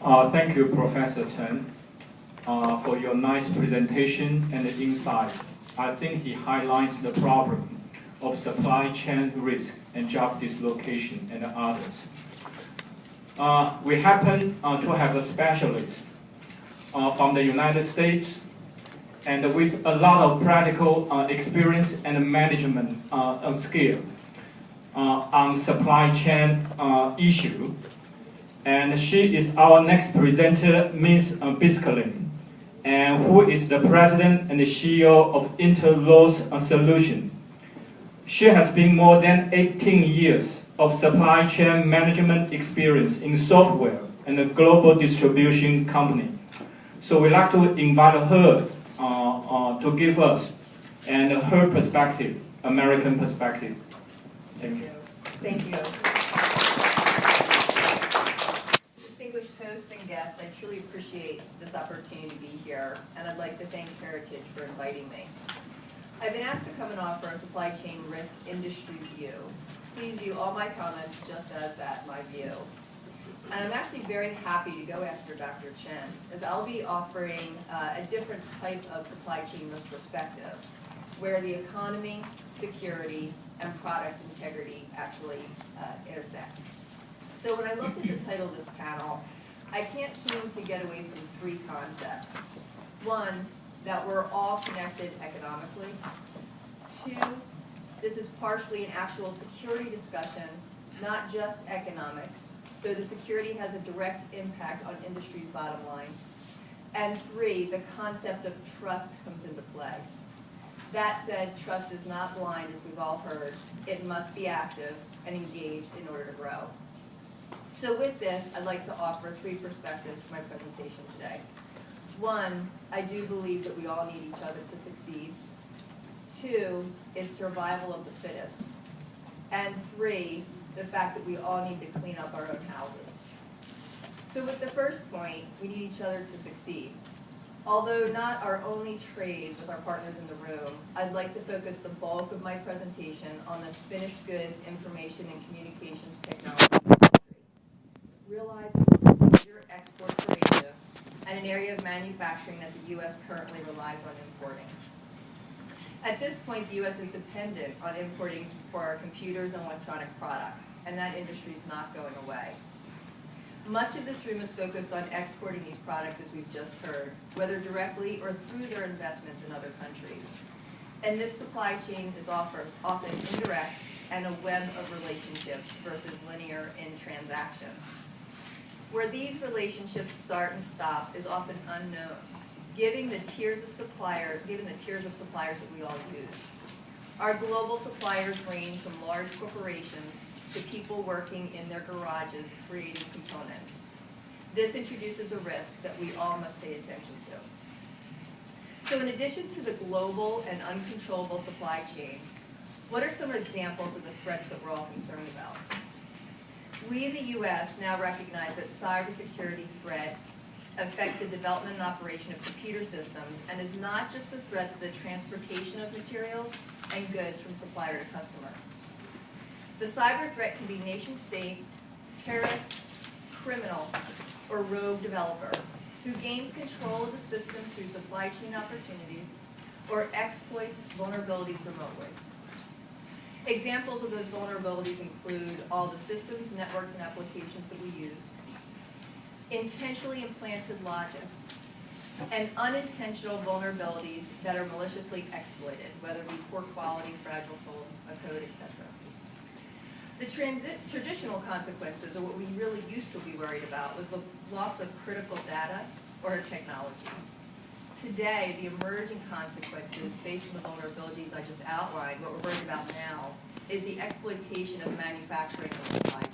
Thank you, Professor Chen, for your nice presentation and insight. I think he highlights the problem of supply chain risk and job dislocation and others. We happen to have a specialist from the United States and with a lot of practical experience and management skill on supply chain issue. And she is our next presenter, Ms. Biscalin, and who is the president and the CEO of Interos Solution. She has been more than 18 years of supply chain management experience in software and a global distribution company. So we'd like to invite her to give us and her perspective, American perspective. Thank you. Thank you. Distinguished hosts and guests, I truly appreciate this opportunity to be here, and I'd like to thank Heritage for inviting me. I've been asked to come and offer a supply chain risk industry view. Please view all my comments just as that, my view. And I'm actually very happy to go after Dr. Chen, as I'll be offering a different type of supply chain risk perspective, where the economy, security, and product integrity actually intersect. So when I looked at the title of this panel, I can't seem to get away from three concepts. One, that we're all connected economically. Two, this is partially an actual security discussion, not just economic, though the security has a direct impact on industry's bottom line. And three, the concept of trust comes into play. That said, trust is not blind, as we've all heard. It must be active and engaged in order to grow. So with this, I'd like to offer three perspectives for my presentation today. One, I do believe that we all need each other to succeed. Two, it's survival of the fittest. And three, the fact that we all need to clean up our own houses. So with the first point, we need each other to succeed. Although not our only trade with our partners in the room, I'd like to focus the bulk of my presentation on the finished goods, information, and communications technology industry. Realizing it's a major export for Asia and an area of manufacturing that the U.S. currently relies on importing. At this point, the U.S. is dependent on importing for our computers and electronic products, and that industry is not going away. Much of this room is focused on exporting these products, as we've just heard, whether directly or through their investments in other countries. And this supply chain is often indirect and a web of relationships versus linear in transaction. Where these relationships start and stop is often unknown, given the tiers of suppliers that we all use. Our global suppliers range from large corporations to people working in their garages creating components. This introduces a risk that we all must pay attention to. So in addition to the global and uncontrollable supply chain, what are some examples of the threats that we're all concerned about? We in the U.S. now recognize that cybersecurity threat affects the development and operation of computer systems and is not just a threat to the transportation of materials and goods from supplier to customer. The cyber threat can be nation state, terrorist, criminal, or rogue developer who gains control of the system through supply chain opportunities or exploits vulnerabilities remotely. Examples of those vulnerabilities include all the systems, networks, and applications that we use, intentionally implanted logic, and unintentional vulnerabilities that are maliciously exploited, whether it be poor quality, fragile code, etc. The traditional consequences, or what we really used to be worried about, was the loss of critical data or technology. Today, the emerging consequences based on the vulnerabilities I just outlined, what we're worried about now, is the exploitation of manufacturing and supply chain.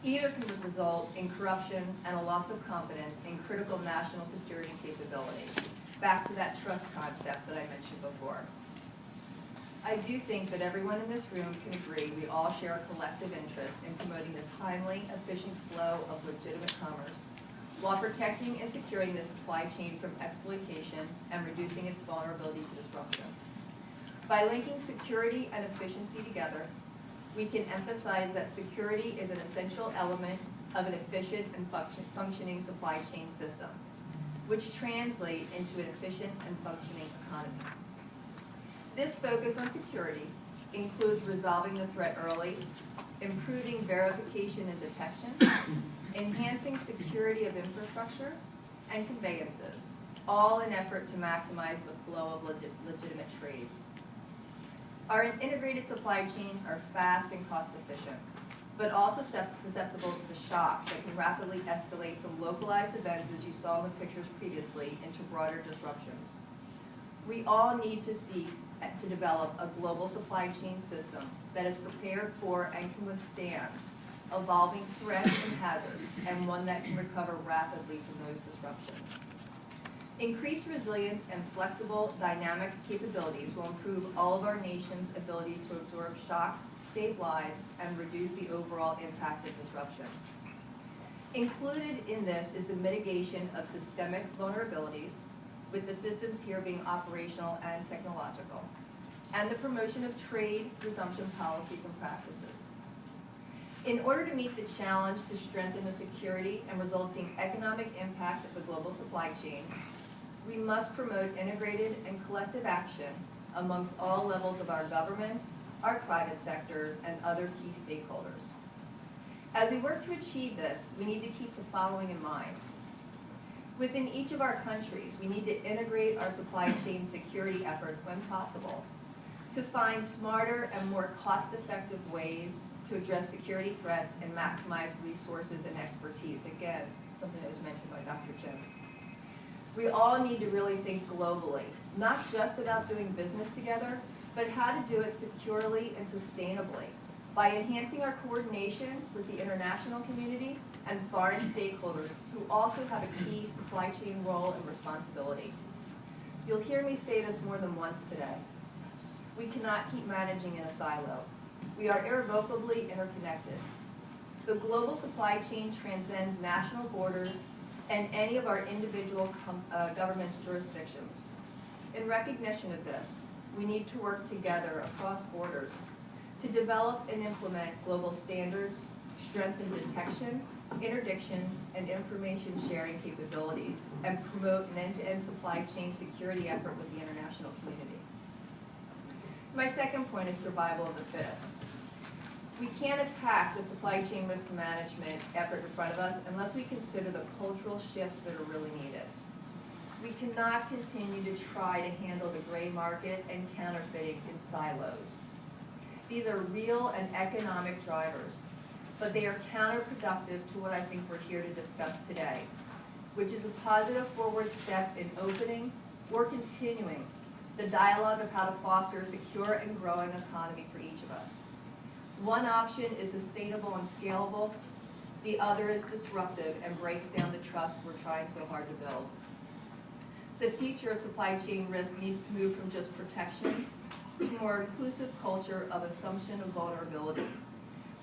Either can result in corruption and a loss of confidence in critical national security capabilities. Back to that trust concept that I mentioned before. I do think that everyone in this room can agree we all share a collective interest in promoting the timely, efficient flow of legitimate commerce, while protecting and securing the supply chain from exploitation and reducing its vulnerability to disruption. By linking security and efficiency together, we can emphasize that security is an essential element of an efficient and functioning supply chain system, which translate into an efficient and functioning economy. This focus on security includes resolving the threat early, improving verification and detection, enhancing security of infrastructure and conveyances, all in effort to maximize the flow of legitimate trade. Our integrated supply chains are fast and cost efficient, but also susceptible to the shocks that can rapidly escalate from localized events, as you saw in the pictures previously, into broader disruptions. We all need to seek to develop a global supply chain system that is prepared for and can withstand evolving threats and hazards, and one that can recover rapidly from those disruptions. Increased resilience and flexible, dynamic capabilities will improve all of our nation's abilities to absorb shocks, save lives, and reduce the overall impact of disruption. Included in this is the mitigation of systemic vulnerabilities, with the systems here being operational and technological, and the promotion of trade resumption policies and practices. In order to meet the challenge to strengthen the security and resulting economic impact of the global supply chain, we must promote integrated and collective action amongst all levels of our governments, our private sectors, and other key stakeholders. As we work to achieve this, we need to keep the following in mind. Within each of our countries, we need to integrate our supply chain security efforts when possible to find smarter and more cost-effective ways to address security threats and maximize resources and expertise. Again, something that was mentioned by Dr. Chen. We all need to really think globally, not just about doing business together, but how to do it securely and sustainably by enhancing our coordination with the international community and foreign stakeholders who also have a key supply chain role and responsibility. You'll hear me say this more than once today. We cannot keep managing in a silo. We are irrevocably interconnected. The global supply chain transcends national borders and any of our individual governments' jurisdictions. In recognition of this, we need to work together across borders to develop and implement global standards, strengthen detection, interdiction, and information sharing capabilities, and promote an end-to-end supply chain security effort with the international community. My second point is survival of the fittest. We can't attack the supply chain risk management effort in front of us unless we consider the cultural shifts that are really needed. We cannot continue to try to handle the gray market and counterfeiting in silos. These are real and economic drivers, but they are counterproductive to what I think we're here to discuss today, which is a positive forward step in opening or continuing the dialogue of how to foster a secure and growing economy for each of us. One option is sustainable and scalable. The other is disruptive and breaks down the trust we're trying so hard to build. The future of supply chain risk needs to move from just protection to a more inclusive culture of assumption of vulnerability.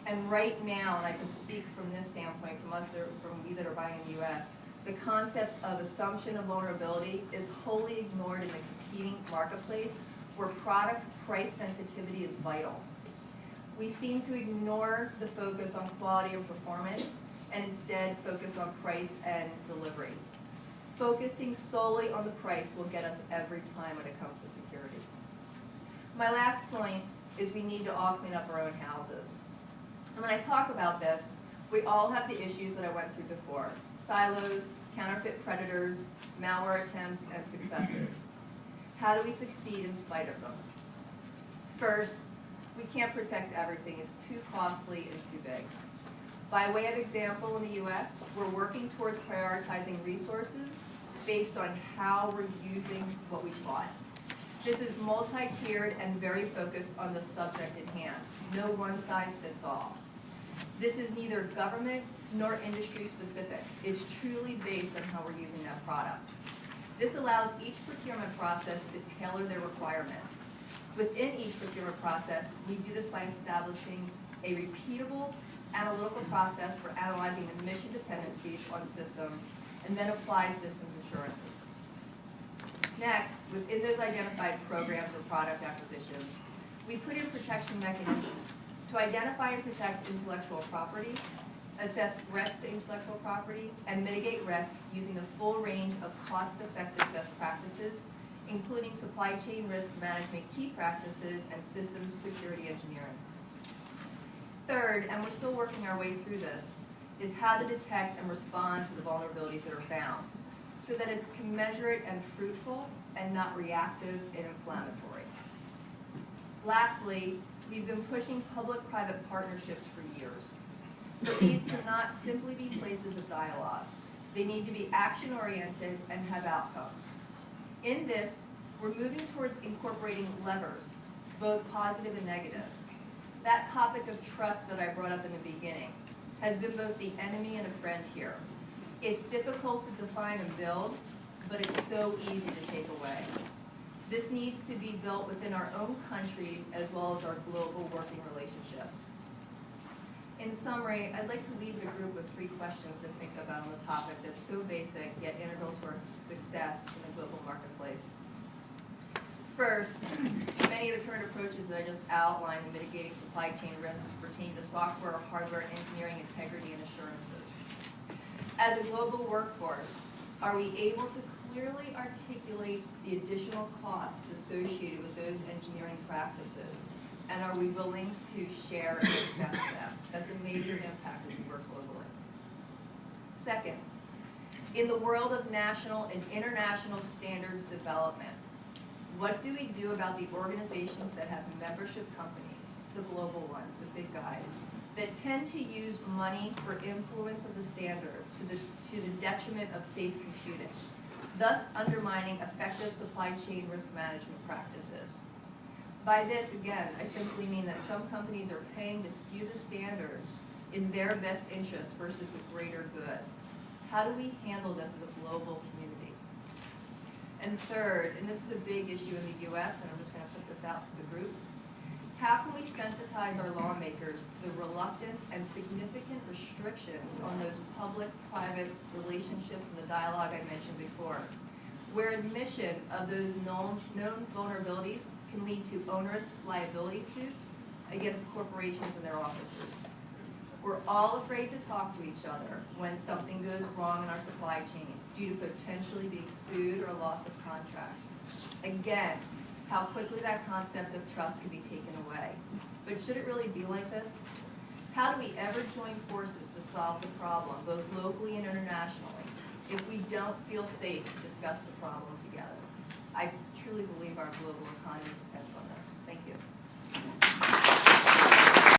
And right now, and I can speak from this standpoint, from we that are buying in the U.S., the concept of assumption of vulnerability is wholly ignored in the competing marketplace where product price sensitivity is vital. We seem to ignore the focus on quality and performance and instead focus on price and delivery. Focusing solely on the price will get us every time when it comes to security. My last point is we need to all clean up our own houses. And when I talk about this, we all have the issues that I went through before: silos, counterfeit predators, malware attempts, and successes. How do we succeed in spite of them? First, we can't protect everything. It's too costly and too big. By way of example, in the U.S., we're working towards prioritizing resources based on how we're using what we bought. This is multi-tiered and very focused on the subject at hand. No one size fits all. This is neither government nor industry specific. It's truly based on how we're using that product. This allows each procurement process to tailor their requirements. Within each procurement process, we do this by establishing a repeatable analytical process for analyzing the mission dependencies on systems and then apply systems assurances. Next, within those identified programs or product acquisitions, we put in protection mechanisms to identify and protect intellectual property, assess threats to intellectual property, and mitigate risk using the full range of cost-effective best practices, including supply chain risk management key practices and systems security engineering. Third, and we're still working our way through this, is how to detect and respond to the vulnerabilities that are found, so that it's commensurate and fruitful and not reactive and inflammatory. Lastly, we've been pushing public-private partnerships for years. But these cannot simply be places of dialogue. They need to be action-oriented and have outcomes. In this, we're moving towards incorporating levers, both positive and negative. That topic of trust that I brought up in the beginning has been both the enemy and a friend here. It's difficult to define and build, but it's so easy to take away. This needs to be built within our own countries as well as our global working relationships. In summary, I'd like to leave the group with 3 questions to think about on the topic that's so basic yet integral to our success in the global marketplace. First, many of the current approaches that I just outlined in mitigating supply chain risks pertain to software, hardware, engineering, integrity, and assurances. As a global workforce, are we able to clearly articulate the additional costs associated with those engineering practices? And are we willing to share and accept them? That's a major impact as we work globally. Second, in the world of national and international standards development, what do we do about the organizations that have membership companies, the global ones, the big guys, that tend to use money for influence of the standards to the detriment of safe computing, thus undermining effective supply chain risk management practices? By this, again, I simply mean that some companies are paying to skew the standards in their best interest versus the greater good. How do we handle this as a global community? And third, and this is a big issue in the US, and I'm just going to put this out to the group, how can we sensitize our lawmakers to the reluctance and significant restrictions on those public-private relationships and the dialogue I mentioned before, where admission of those known vulnerabilities can lead to onerous liability suits against corporations and their officers. We're all afraid to talk to each other when something goes wrong in our supply chain due to potentially being sued or loss of contract. Again, how quickly that concept of trust can be taken away. But should it really be like this? How do we ever join forces to solve the problem, both locally and internationally, if we don't feel safe to discuss the problem together? I truly believe our global economy depends on this. Thank you.